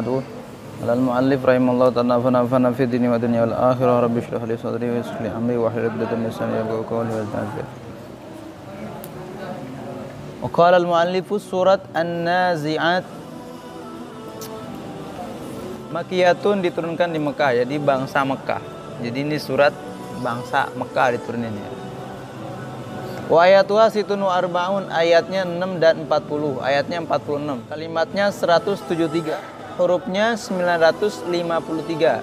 ba'du. Al muallif rahimallahu ta'ala nafa'ana fi dini wa dunya wal akhirah. Rabbi shrah li sadri wa yassir li amri wahlul 'uqdatam min lisani yafqahu qawli wal ta'ala. Wa qala al muallifu surat An-Nazi'at Makiyatun, diturunkan di Mekah ya, di bangsa Mekah. Jadi ini surat bangsa Mekah diturunin ya. Wa ayatuha situnu arbaun, ayatnya 6 dan 40, ayatnya 46, kalimatnya 173, hurufnya 953.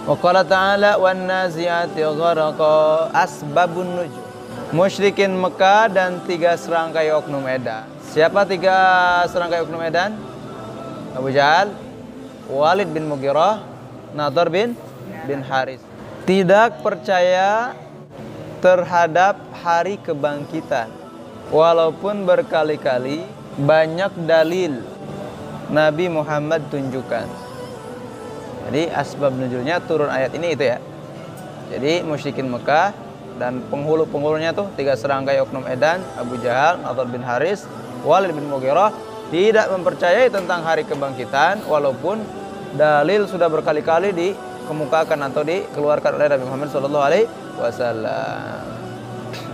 Wa qala ta'ala wan nazi'ati gharqa, asbabun nujum. Musyrikin Mekah dan 3 serangkai oknum edan. Siapa 3 serangkai oknum edan? Abu Jahal, Walid bin Mughirah, Nadhr bin Haris. Tidak percaya terhadap hari kebangkitan, walaupun berkali-kali banyak dalil Nabi Muhammad tunjukkan. Jadi asbab nuzulnya turun ayat ini itu ya. Jadi musyrikin Mekah dan penghulu-penghulunya tuh 3 serangkai oknum edan, Abu Jahal, Nadhr bin Haris, Walid bin Mughirah, tidak mempercayai tentang hari kebangkitan, walaupun dalil sudah berkali-kali dikemukakan atau dikeluarkan oleh Nabi Muhammad SAW.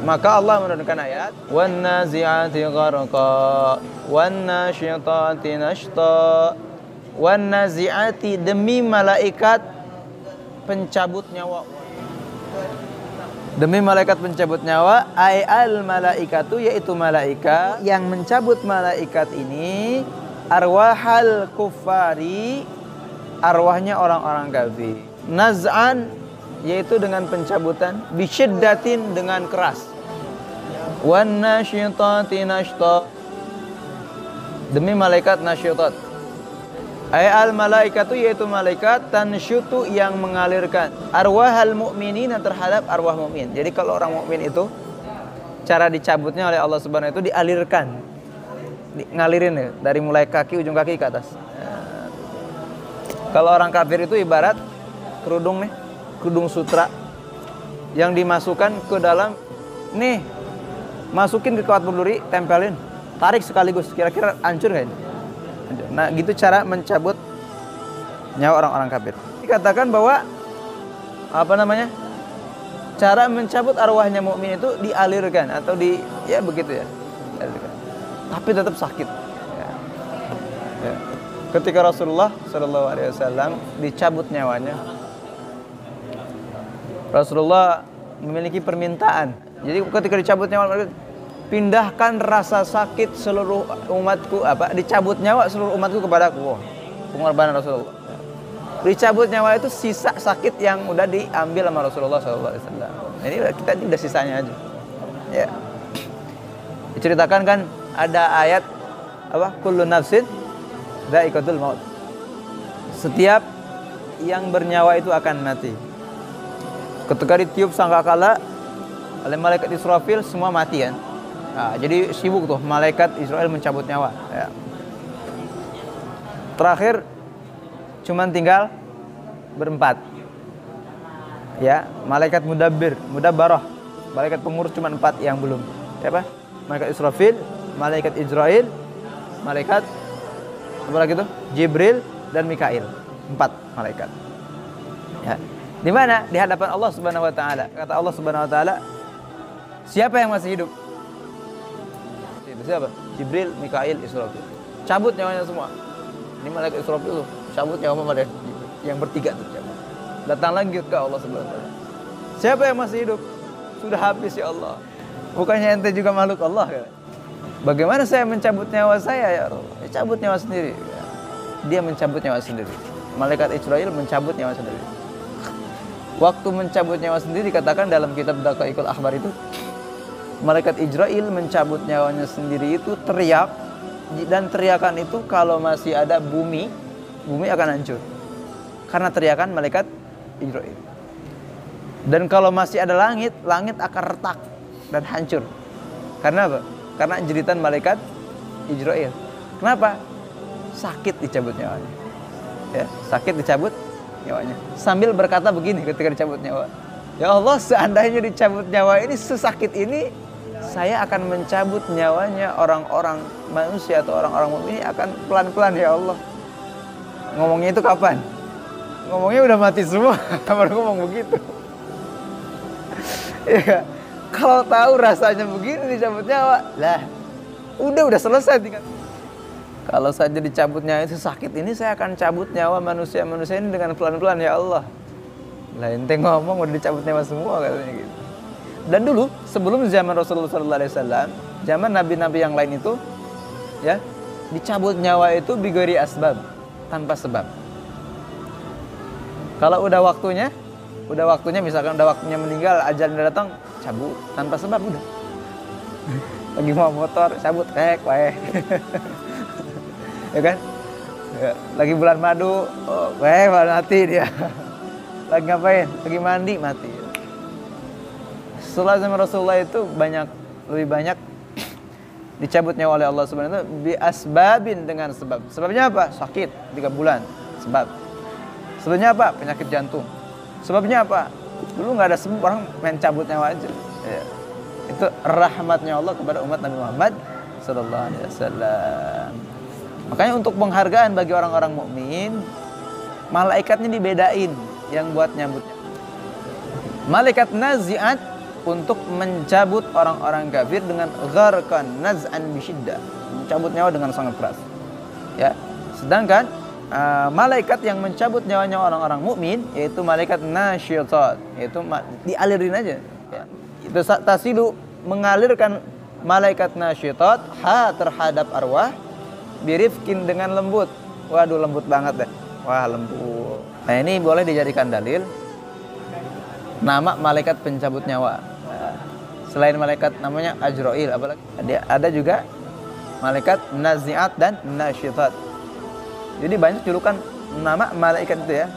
Maka Allah menurunkan ayat wan nazi'ati gharqa wan nasyitati nashta. Wan nazi'ati, demi malaikat pencabut nyawa. Demi malaikat pencabut nyawa, ay al malaikatu, yaitu malaikat yang mencabut malaikat ini, arwahal kuffari, arwahnya orang-orang kafir. Naz'an, yaitu dengan pencabutan, bisyiddatin, dengan keras. Wan nasyitati nashta, demi malaikat nasyitat. Ay al malaikatu, yaitu malaikat tansyutu, yang mengalirkan arwahal mu'minina, terhadap arwah mukmin. Jadi kalau orang mukmin itu cara dicabutnya oleh Allah Subhanahu itu dialirkan, ngalirin ya, dari mulai kaki, ujung kaki ke atas. Kalau orang kafir itu ibarat kerudung nih, kerudung sutra yang dimasukkan ke dalam nih, masukin ke kawat berduri, tempelin, tarik sekaligus, kira-kira hancur nggak ini? Nah gitu cara mencabut nyawa orang-orang kafir. Dikatakan bahwa cara mencabut arwahnya mukmin itu dialirkan atau ya begitu ya, dialirkan. Tapi tetap sakit ya. Ya. Ketika Rasulullah SAW dicabut nyawanya, Rasulullah memiliki permintaan. Jadi ketika dicabut nyawa, pindahkan rasa sakit seluruh umatku, dicabut nyawa seluruh umatku kepadaku. Wow, pengorbanan Rasulullah. Dicabut nyawa itu sisa sakit yang udah diambil sama Rasulullah SAW. Ini kita ini udah sisanya aja. Ya. Diceritakan kan ada ayat kullu nafsin dha'iqatul maut. Setiap yang bernyawa itu akan mati. Ketika ditiup sangkakala oleh malaikat Israfil, semua mati kan. Nah, jadi sibuk tuh malaikat Israel mencabut nyawa ya. Terakhir cuman tinggal berempat ya, malaikat mudabbarah, malaikat pengurus cuma 4 yang belum. Siapa? Malaikat Israfil, malaikat Israel, malaikat apa lagi tuh? Jibril dan Mikail. 4 malaikat ya. Di mana? Di hadapan Allah Subhanahu wa taala. Kata Allah Subhanahu wa taala, siapa yang masih hidup? Siapa? Jibril, Mikail, Israfil. Cabut nyawanya semua. Ini malaikat Israfil tuh cabut nyawa mereka yang bertiga tuh cabut. Datang lagi ke Allah Subhanahu wa taala. Siapa yang masih hidup? Sudah habis ya Allah. Bukannya ente juga makhluk Allah kan? Bagaimana saya mencabut nyawa saya ya Allah? Ya, cabut nyawa sendiri. Dia mencabut nyawa sendiri. Malaikat Israel mencabut nyawa sendiri. Waktu mencabut nyawa sendiri dikatakan dalam kitab Daqaiqul Akhbar itu, malaikat Israel mencabut nyawanya sendiri itu teriak, dan teriakan itu kalau masih ada bumi akan hancur karena teriakan malaikat Israel. Dan kalau masih ada langit akan retak dan hancur. Karena apa? Karena jeritan malaikat Israel. Kenapa? Sakit dicabut nyawanya. Ya, sakit dicabut nyawanya. Sambil berkata begini ketika dicabut nyawa, ya Allah, seandainya dicabut nyawa ini sesakit ini, saya akan mencabut nyawanya orang-orang manusia atau orang-orang mukmin akan pelan-pelan ya Allah. Ngomongnya itu kapan? Ngomongnya udah mati semua, baru ngomong begitu. Ya, kalau tahu rasanya begini dicabut nyawa, lah udah selesai tinggal. Kalau saja dicabut nyawa itu sakit, ini saya akan cabut nyawa manusia-manusia ini dengan pelan-pelan ya Allah. Lah ente ngomong udah dicabut nyawa semua katanya gitu. Dan dulu sebelum zaman Rasulullah SAW, zaman nabi-nabi yang lain itu, ya dicabut nyawa itu bigori asbab, tanpa sebab. Kalau udah waktunya misalkan udah waktunya meninggal, ajal udah datang, cabut tanpa sebab udah. Lagi mau motor, cabut, wae. Ya kan? Ya, lagi bulan madu, mati dia. Lagi ngapain? Lagi mandi, mati. Setelah zaman Rasulullah itu lebih banyak dicabut nyawa oleh Allah Subhanahu wa taala bi asbabin, dengan sebab. Sebabnya apa? Sakit 3 bulan, sebab. Sebabnya apa? Penyakit jantung. Sebabnya apa? Dulu nggak ada sebab, orang main cabut nyawa aja. Ya. Itu rahmatnya Allah kepada umat Nabi Muhammad sallallahu alaihi wasallam. Makanya untuk penghargaan bagi orang-orang mukmin, malaikatnya dibedain yang buat nyambutnya. Malaikat naziat untuk mencabut orang-orang kafir dengan gharqan naz'an bisyiddah, mencabut nyawa dengan sangat keras. Ya. Sedangkan malaikat yang mencabut nyawanya orang-orang mukmin yaitu malaikat nasyitat, yaitu dialirin aja. Ya. Itu tasilu, mengalirkan malaikat nasyitat terhadap arwah birifkin, dengan lembut. Waduh, lembut banget deh. Wah, lembut. Nah, ini boleh dijadikan dalil nama malaikat pencabut nyawa. Selain malaikat namanya Ajrail, apalagi ada juga malaikat naziat dan nasyitat. Jadi banyak julukan nama malaikat itu ya.